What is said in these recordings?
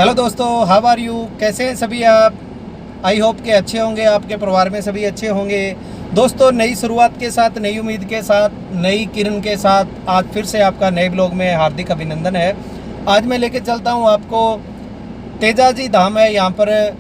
Hello दोस्तों, how are you? कैसे हैं सभी आप? आई होप के अच्छे होंगे, आपके परिवार में सभी अच्छे होंगे। दोस्तों, नई शुरुआत के साथ, नई उम्मीद के साथ, नई किरण के साथ आज फिर से आपका नए ब्लॉग में हार्दिक अभिनंदन है। आज मैं लेके चलता हूँ आपको तेजाजी धाम है, यहाँ पर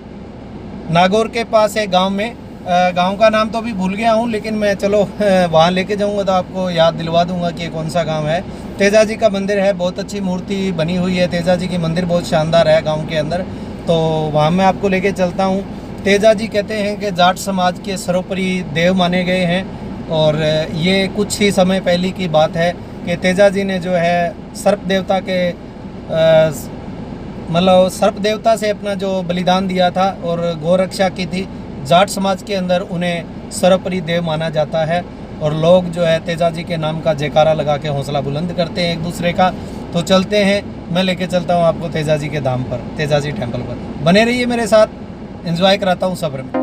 नागौर के पास है गांव में। गांव का नाम तो अभी भूल गया हूँ, लेकिन मैं चलो वहाँ लेके जाऊँगा तो आपको याद दिलवा दूँगा कि कौन सा गांव है। तेजाजी का मंदिर है, बहुत अच्छी मूर्ति बनी हुई है। तेजाजी की मंदिर बहुत शानदार है गांव के अंदर, तो वहाँ मैं आपको लेके चलता हूँ। तेजाजी कहते हैं कि जाट समाज के सर्वोपरि देव माने गए हैं, और ये कुछ ही समय पहले की बात है कि तेजाजी ने जो है सर्प देवता के मतलब सर्प देवता से अपना जो बलिदान दिया था और गौरक्षा की थी। जाट समाज के अंदर उन्हें सर्वोपरि देव माना जाता है, और लोग जो है तेजाजी के नाम का जयकारा लगा के हौसला बुलंद करते हैं एक दूसरे का। तो चलते हैं, मैं लेके चलता हूँ आपको तेजाजी के धाम पर, तेजाजी टेम्पल पर। बने रहिए मेरे साथ, एंजॉय कराता हूँ सब्र में।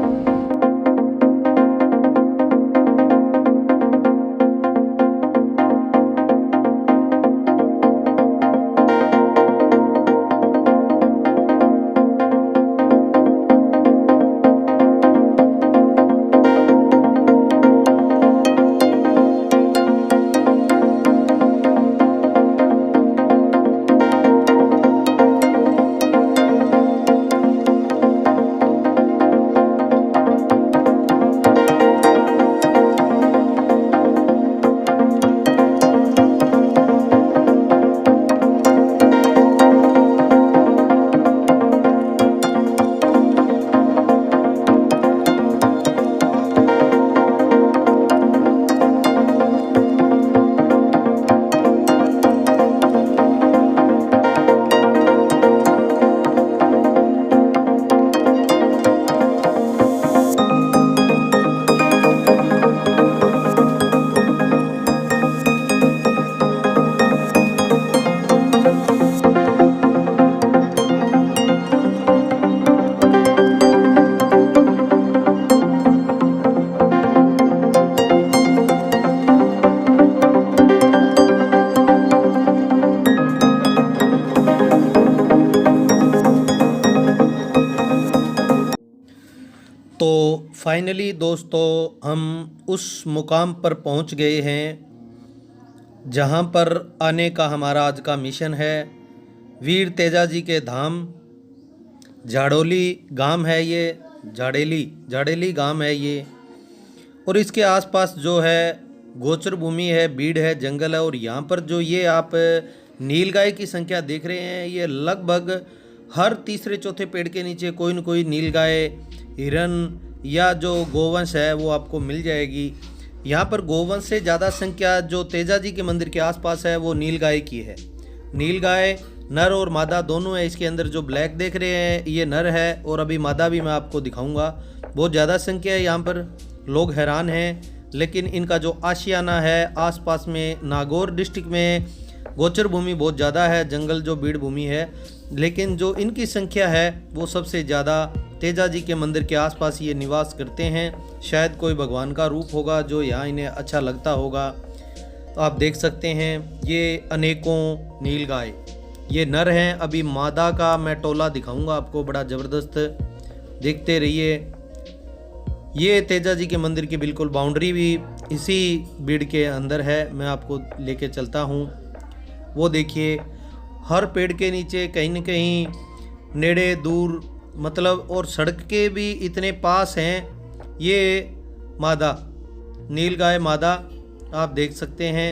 तो फाइनली दोस्तों, हम उस मुकाम पर पहुंच गए हैं जहां पर आने का हमारा आज का मिशन है। वीर तेजाजी के धाम, झाड़ोली गांव है ये, झाड़ेली गांव है ये। और इसके आसपास जो है गोचर भूमि है, बीड़ है, जंगल है। और यहाँ पर जो ये आप नीलगाय की संख्या देख रहे हैं, ये लगभग हर तीसरे चौथे पेड़ के नीचे कोई न कोई नीलगाय, हिरन या जो गोवंश है वो आपको मिल जाएगी। यहाँ पर गोवंश से ज़्यादा संख्या जो तेजाजी के मंदिर के आसपास है वो नीलगाय की है। नीलगाय नर और मादा दोनों है। इसके अंदर जो ब्लैक देख रहे हैं ये नर है, और अभी मादा भी मैं आपको दिखाऊंगा। बहुत ज़्यादा संख्या है यहाँ पर, लोग हैरान हैं। लेकिन इनका जो आशियाना है आसपास में नागौर डिस्ट्रिक्ट में गोचर भूमि बहुत ज़्यादा है, जंगल जो बीड़ भूमि है। लेकिन जो इनकी संख्या है वो सबसे ज़्यादा तेजाजी के मंदिर के आसपास ये निवास करते हैं। शायद कोई भगवान का रूप होगा जो यहाँ इन्हें अच्छा लगता होगा। तो आप देख सकते हैं ये अनेकों नीलगाय, ये नर हैं। अभी मादा का मैं टोला दिखाऊंगा आपको, बड़ा ज़बरदस्त, देखते रहिए। ये तेजाजी के मंदिर की बिल्कुल बाउंड्री भी इसी बीड़ के अंदर है, मैं आपको लेके चलता हूँ। वो देखिए, हर पेड़ के नीचे कहीं न कहीं नेड़े दूर मतलब, और सड़क के भी इतने पास हैं। ये मादा नीलगाय मादा आप देख सकते हैं,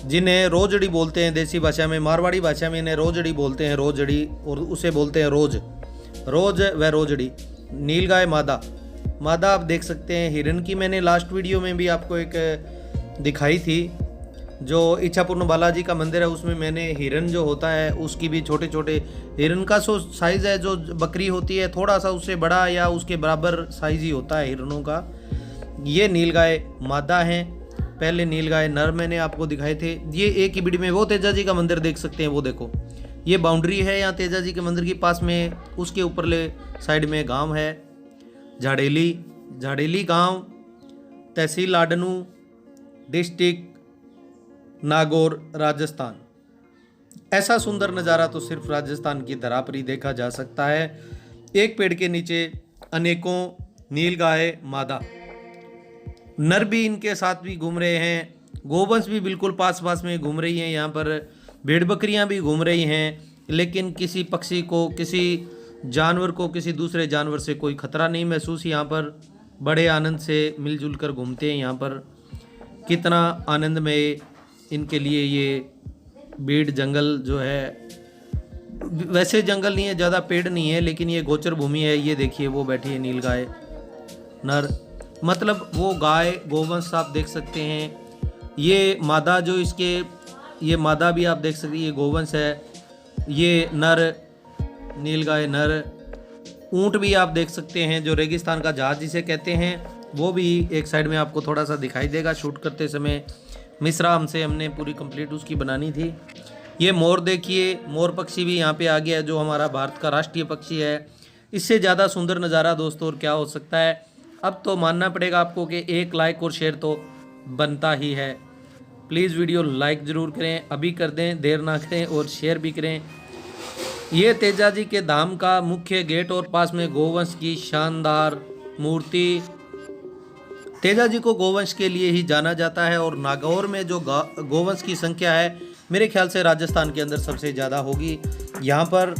जिन्हें रोजड़ी बोलते हैं देसी भाषा में। मारवाड़ी भाषा में इन्हें रोजड़ी बोलते हैं, रोजड़ी, और उसे बोलते हैं रोज व रोजड़ी। नीलगाय मादा आप देख सकते हैं। हिरन की मैंने लास्ट वीडियो में भी आपको एक दिखाई थी, जो इच्छापुर बालाजी का मंदिर है उसमें मैंने हिरन जो होता है उसकी भी छोटे छोटे हिरन का सो साइज़ है, जो बकरी होती है थोड़ा सा उससे बड़ा या उसके बराबर साइज़ ही होता है हिरनों का। ये नीलगाय मादा हैं। पहले नीलगाय नर मैंने आपको दिखाए थे। ये एक ही बीड़ी में वो तेजाजी का मंदिर देख सकते हैं, वो देखो ये बाउंड्री है यहाँ तेजाजी के मंदिर के पास में। उसके ऊपरले साइड में गांव है झाड़ेली गांव, तहसील लाडनू, डिस्ट्रिक्ट नागौर, राजस्थान। ऐसा सुंदर नज़ारा तो सिर्फ राजस्थान की धरा पर ही देखा जा सकता है। एक पेड़ के नीचे अनेकों नीलगाय मादा, नर भी इनके साथ भी घूम रहे हैं, गोवंश भी बिल्कुल पास पास में घूम रही हैं, यहाँ पर भेड़ बकरियाँ भी घूम रही हैं, लेकिन किसी पक्षी को, किसी जानवर को, किसी दूसरे जानवर से कोई खतरा नहीं महसूस। यहाँ पर बड़े आनंद से मिलजुल कर घूमते हैं। यहाँ पर कितना आनंदमय इनके लिए ये बीड़ जंगल जो है, वैसे जंगल नहीं है, ज़्यादा पेड़ नहीं है, लेकिन ये गोचर भूमि है। ये देखिए वो बैठी है नीलगाय नर, मतलब वो गाय गोवंश आप देख सकते हैं। ये मादा जो इसके, ये मादा भी आप देख सकते हैं, ये गोवंश है, ये नर नीलगाय नर। ऊंट भी आप देख सकते हैं, जो रेगिस्तान का जहाज जिसे कहते हैं, वो भी एक साइड में आपको थोड़ा सा दिखाई देगा। शूट करते समय मिश्रा हमने पूरी कंप्लीट उसकी बनानी थी। ये मोर देखिए, मोर पक्षी भी यहाँ पे आ गया, जो हमारा भारत का राष्ट्रीय पक्षी है। इससे ज़्यादा सुंदर नज़ारा दोस्तों और क्या हो सकता है। अब तो मानना पड़ेगा आपको कि एक लाइक और शेयर तो बनता ही है। प्लीज़ वीडियो लाइक ज़रूर करें, अभी कर दें, देर ना करें, और शेयर भी करें। ये तेजाजी के धाम का मुख्य गेट और पास में गोवंश की शानदार मूर्ति। तेजाजी को गोवंश के लिए ही जाना जाता है, और नागौर में जो गोवंश की संख्या है, मेरे ख्याल से राजस्थान के अंदर सबसे ज़्यादा होगी। यहाँ पर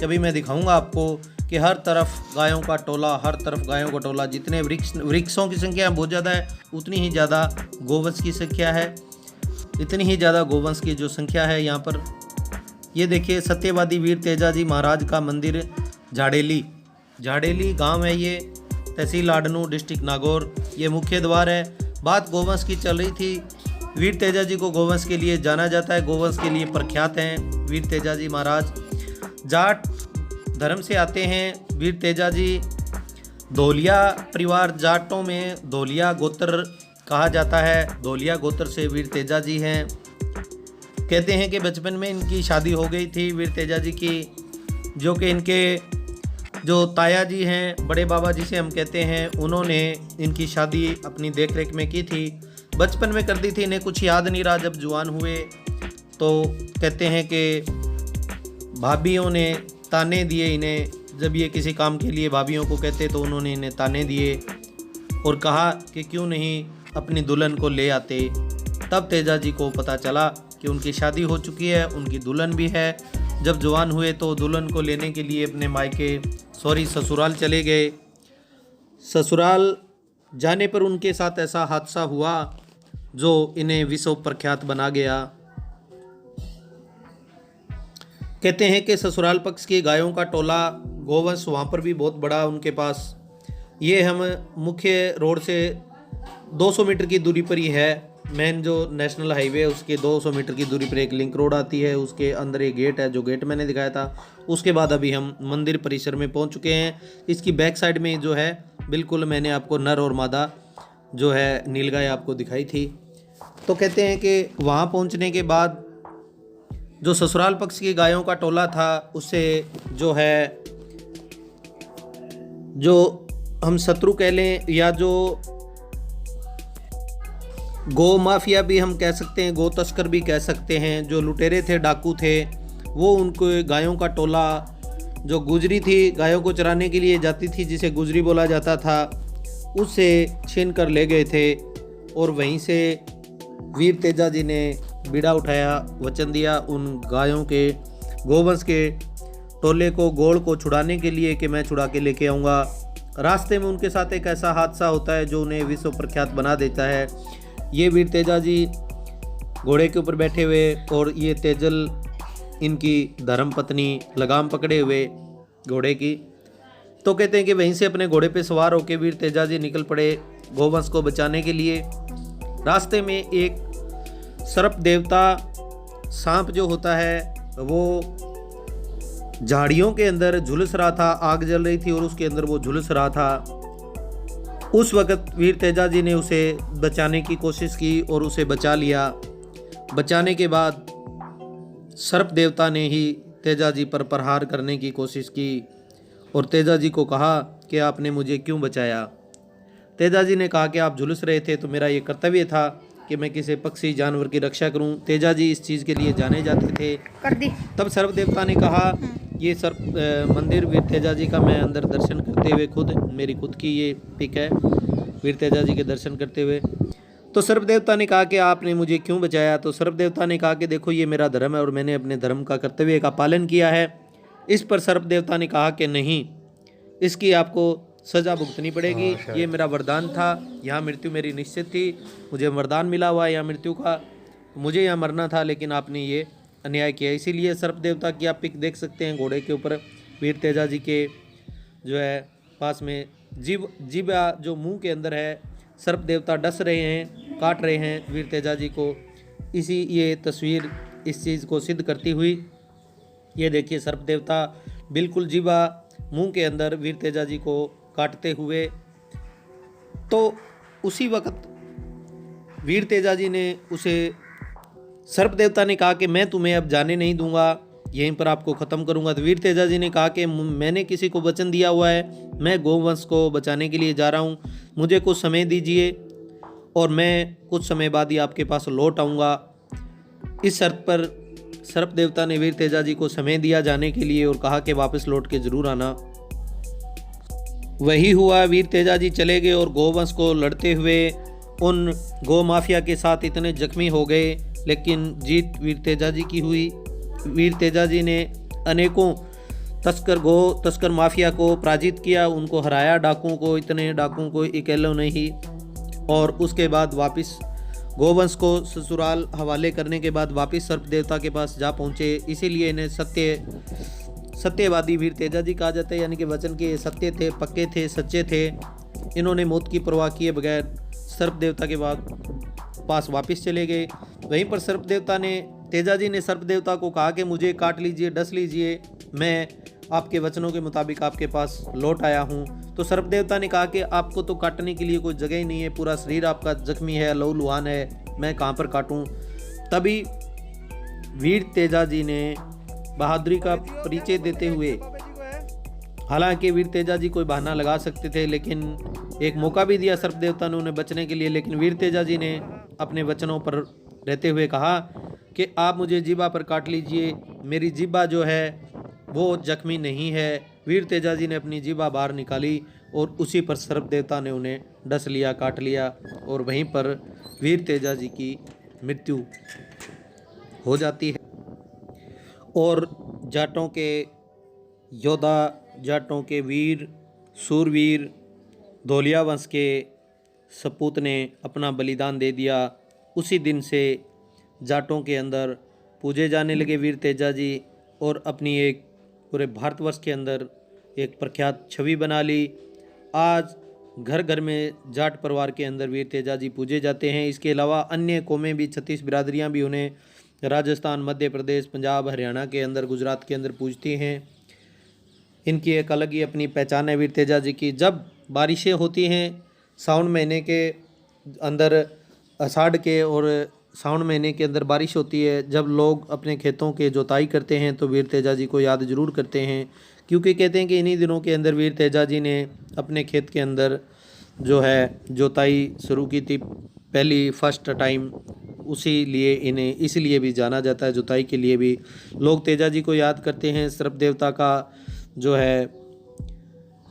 कभी मैं दिखाऊंगा आपको कि हर तरफ गायों का टोला, हर तरफ गायों का टोला। जितने वृक्षों की संख्या बहुत ज़्यादा है, उतनी ही ज़्यादा गोवंश की संख्या है, इतनी ही ज़्यादा गोवंश की जो संख्या है यहाँ पर। ये देखिए सत्यवादी वीर तेजाजी महाराज का मंदिर झाड़ेली गांव है ये, तहसील लाडनू, डिस्ट्रिक्ट नागौर। ये मुख्य द्वार है। बात गोवंश की चल रही थी। वीर तेजाजी को गोवंश के लिए जाना जाता है, गोवंश के लिए प्रख्यात हैं वीर तेजाजी महाराज। जाट धर्म से आते हैं वीर तेजाजी। धोलिया परिवार, जाटों में धोलिया गोत्र कहा जाता है, धोलिया गोत्र से वीर तेजाजी हैं। कहते हैं कि बचपन में इनकी शादी हो गई थी वीर तेजाजी की, जो कि इनके जो ताया जी हैं, बड़े बाबा जिसे हम कहते हैं, उन्होंने इनकी शादी अपनी देख रेख में की थी। बचपन में कर दी थी, इन्हें कुछ याद नहीं रहा। जब जुआन हुए तो कहते हैं कि भाभियों ने ताने दिए इन्हें। जब ये किसी काम के लिए भाभियों को कहते तो उन्होंने इन्हें ताने दिए और कहा कि क्यों नहीं अपनी दुल्हन को ले आते। तब तेजाजी को पता चला कि उनकी शादी हो चुकी है, उनकी दुल्हन भी है। जब जवान हुए तो दुल्हन को लेने के लिए अपने मायके ससुराल चले गए। ससुराल जाने पर उनके साथ ऐसा हादसा हुआ जो इन्हें विश्व प्रख्यात बना गया। कहते हैं कि ससुराल पक्ष की गायों का टोला गोवंश वहाँ पर भी बहुत बड़ा उनके पास। ये हम मुख्य रोड से 200 मीटर की दूरी पर ही है। मेन जो नेशनल हाईवे है उसके 200 मीटर की दूरी पर एक लिंक रोड आती है, उसके अंदर एक गेट है, जो गेट मैंने दिखाया था। उसके बाद अभी हम मंदिर परिसर में पहुंच चुके हैं। इसकी बैक साइड में जो है बिल्कुल मैंने आपको नर और मादा जो है नीलगाय आपको दिखाई थी। तो कहते हैं कि वहाँ पहुँचने के बाद जो ससुराल पक्ष की गायों का टोला था, उससे जो है, जो हम शत्रु कह लें या जो गो माफिया भी हम कह सकते हैं, गो तस्कर भी कह सकते हैं, जो लुटेरे थे, डाकू थे, वो उनको गायों का टोला, जो गुजरी थी, गायों को चराने के लिए जाती थी, जिसे गुजरी बोला जाता था, उससे छीन कर ले गए थे। और वहीं से वीर तेजाजी ने बीड़ा उठाया, वचन दिया उन गायों के, गोवंश के टोले को, गोड़ को छुड़ाने के लिए कि मैं छुड़ा के लेके आऊँगा। रास्ते में उनके साथ एक ऐसा हादसा होता है जो उन्हें विश्व प्रख्यात बना देता है। ये वीर तेजाजी घोड़े के ऊपर बैठे हुए और ये तेजल इनकी धर्मपत्नी लगाम पकड़े हुए घोड़े की। तो कहते हैं कि वहीं से अपने घोड़े पे सवार होकर वीर तेजाजी निकल पड़े गोवंश को बचाने के लिए। रास्ते में एक सर्प देवता सांप जो होता है वो झाड़ियों के अंदर झुलस रहा था, आग जल रही थी और उसके अंदर वो झुलस रहा था। उस वक़्त वीर तेजाजी ने उसे बचाने की कोशिश की और उसे बचा लिया। बचाने के बाद सर्प देवता ने ही तेजाजी पर प्रहार करने की कोशिश की और तेजाजी को कहा कि आपने मुझे क्यों बचाया। तेजाजी ने कहा कि आप झुलस रहे थे तो मेरा ये कर्तव्य था कि मैं किसी पक्षी जानवर की रक्षा करूं। तेजा जी इस चीज़ के लिए जाने जाते थे। कर दी। तब सर्प देवता ने कहा, ये सर्प मंदिर वीर तेजा जी का मैं अंदर दर्शन करते हुए मेरी खुद की ये पिक है, वीर तेजा जी के दर्शन करते हुए। तो सर्प देवता ने कहा कि आपने मुझे क्यों बचाया? तो सर्प देवता ने कहा कि देखो ये मेरा धर्म है और मैंने अपने धर्म का कर्तव्य का पालन किया है। इस पर सर्प देवता ने कहा कि नहीं, इसकी आपको सज़ा भुगतनी पड़ेगी। ये मेरा वरदान था, यहाँ मृत्यु मेरी निश्चित थी, मुझे वरदान मिला हुआ है यहाँ मृत्यु का, मुझे यहाँ मरना था, लेकिन आपने ये अन्याय किया। इसीलिए सर्प देवता की आप पिक देख सकते हैं, घोड़े के ऊपर वीर तेजा जी के जो है पास में जीवा जो मुंह के अंदर है, सर्प देवता डस रहे हैं, काट रहे हैं वीर तेजा जी को। ये तस्वीर इस चीज़ को सिद्ध करती हुई, ये देखिए सर्प देवता बिल्कुल जीवा मुंह के अंदर वीर तेजा जी को काटते हुए। तो उसी वक्त वीर तेजा जी ने उसे, सर्प देवता ने कहा कि मैं तुम्हें अब जाने नहीं दूंगा, यहीं पर आपको ख़त्म करूंगा। तो वीर तेजा जी ने कहा कि मैंने किसी को वचन दिया हुआ है, मैं गौवंश को बचाने के लिए जा रहा हूं, मुझे कुछ समय दीजिए और मैं कुछ समय बाद ही आपके पास लौट आऊँगा। इस शर्त पर सर्प देवता ने वीर तेजा जी को समय दिया जाने के लिए और कहा कि वापस लौट के ज़रूर आना। वही हुआ, वीर तेजा जी चले गए और गौवंश को लड़ते हुए उन गौ माफिया के साथ इतने जख्मी हो गए, लेकिन जीत वीर तेजा जी की हुई। वीर तेजा जी ने अनेकों तस्कर माफिया को पराजित किया, उनको हराया, डाकुओं को, इतने डाकुओं को अकेले नहीं। और उसके बाद वापस गौवंश को ससुराल हवाले करने के बाद वापस सर्प देवता के पास जा पहुँचे। इसीलिए इन्हें सत्यवादी वीर तेजा जी कहा जाता है, यानी कि वचन के सत्य थे, पक्के थे, सच्चे थे। इन्होंने मौत की परवाह किए बगैर सर्प देवता के पास वापस चले गए। वहीं पर सर्प देवता ने, तेजा जी ने सर्प देवता को कहा कि मुझे काट लीजिए, डस लीजिए, मैं आपके वचनों के मुताबिक आपके पास लौट आया हूँ। तो सर्प देवता ने कहा कि आपको तो काटने के लिए कोई जगह ही नहीं है, पूरा शरीर आपका जख्मी है, लहूलुहान है, मैं कहाँ पर काटूँ। तभी वीर तेजा जी ने बहादुरी का परिचय देते हुए, हालांकि वीर तेजा जी कोई बहाना लगा सकते थे, लेकिन एक मौका भी दिया सर्प देवता ने उन्हें बचने के लिए, लेकिन वीर तेजा जी ने अपने वचनों पर रहते हुए कहा कि आप मुझे जीभा पर काट लीजिए, मेरी जीभा जो है वो जख्मी नहीं है। वीर तेजा जी ने अपनी जीभा बाहर निकाली और उसी पर सर्प देवता ने उन्हें डस लिया, काट लिया, और वहीं पर वीर तेजा जी की मृत्यु हो जाती है। और जाटों के योद्धा, जाटों के वीर, सूरवीर, धोलिया वंश के सपूत ने अपना बलिदान दे दिया। उसी दिन से जाटों के अंदर पूजे जाने लगे वीर तेजा जी, और अपनी एक पूरे भारतवर्ष के अंदर एक प्रख्यात छवि बना ली। आज घर घर में जाट परिवार के अंदर वीर तेजा जी पूजे जाते हैं। इसके अलावा अन्य कौमें भी, 36 बिरादरियाँ भी उन्हें राजस्थान, मध्य प्रदेश, पंजाब, हरियाणा के अंदर, गुजरात के अंदर पूजती हैं। इनकी एक अलग ही अपनी पहचान है वीर तेजा जी की। जब बारिशें होती हैं सावन महीने के अंदर, आषाढ़ के और सावन महीने के अंदर बारिश होती है, जब लोग अपने खेतों के जोताई करते हैं तो वीर तेजा जी को याद ज़रूर करते हैं, क्योंकि कहते हैं कि इन्हीं दिनों के अंदर वीर तेजा जी ने अपने खेत के अंदर जो है जोताई शुरू की थी पहली फर्स्ट टाइम। उसी लिए इन्हें इसलिए भी जाना जाता है, जोताई के लिए भी लोग तेजा जी को याद करते हैं, सर्प देवता का जो है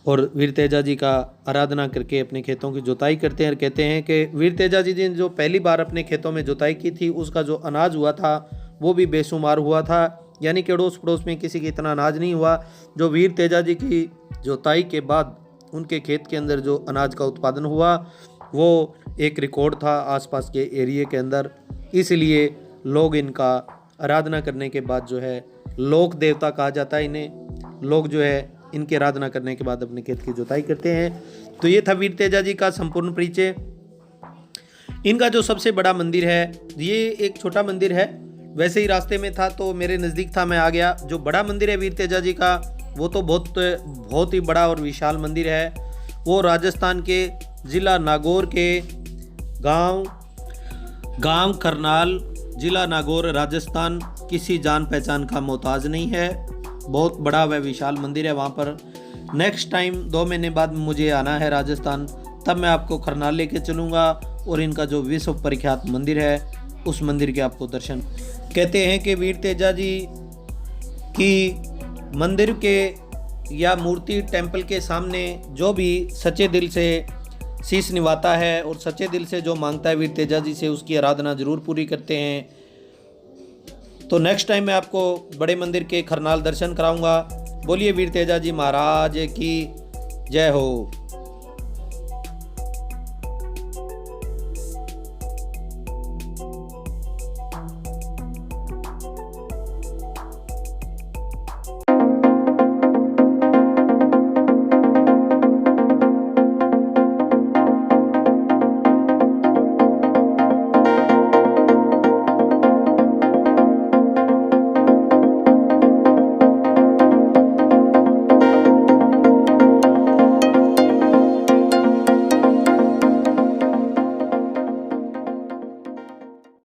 और वीर तेजा जी का आराधना करके अपने खेतों की जोताई करते हैं। और कहते हैं कि वीर तेजा जी ने जो पहली बार अपने खेतों में जोताई की थी, उसका जो अनाज हुआ था वो भी बेशुमार हुआ था, यानी कि अड़ोस पड़ोस में किसी की इतना अनाज नहीं हुआ जो वीर तेजा जी की जोताई के बाद उनके खेत के अंदर जो अनाज का उत्पादन हुआ वो एक रिकॉर्ड था आसपास के एरिए के अंदर। इसलिए लोग इनका आराधना करने के बाद जो है, लोक देवता कहा जाता है इन्हें, लोग जो है इनकी आराधना करने के बाद अपने खेत की जुताई करते हैं। तो ये था वीर तेजा जी का संपूर्ण परिचय। इनका जो सबसे बड़ा मंदिर है, ये एक छोटा मंदिर है, वैसे ही रास्ते में था तो मेरे नज़दीक था, मैं आ गया। जो बड़ा मंदिर है वीर तेजा जी का, वो तो बहुत ही बड़ा और विशाल मंदिर है। वो राजस्थान के ज़िला नागौर के गांव करनाल, ज़िला नागौर, राजस्थान, किसी जान पहचान का मोहताज नहीं है। बहुत बड़ा व विशाल मंदिर है। वहाँ पर नेक्स्ट टाइम 2 महीने बाद मुझे आना है राजस्थान, तब मैं आपको करनाल लेके चलूँगा और इनका जो विश्व प्रख्यात मंदिर है उस मंदिर के आपको दर्शन। कहते हैं कि वीर तेजा जी की मंदिर के या मूर्ति टेंपल के सामने जो भी सच्चे दिल से शीश निभाता है और सच्चे दिल से जो मांगता है वीर तेजा जी से, उसकी आराधना ज़रूर पूरी करते हैं। तो नेक्स्ट टाइम मैं आपको बड़े मंदिर के खरनाल दर्शन कराऊंगा। बोलिए वीर तेजा जी महाराज की जय हो।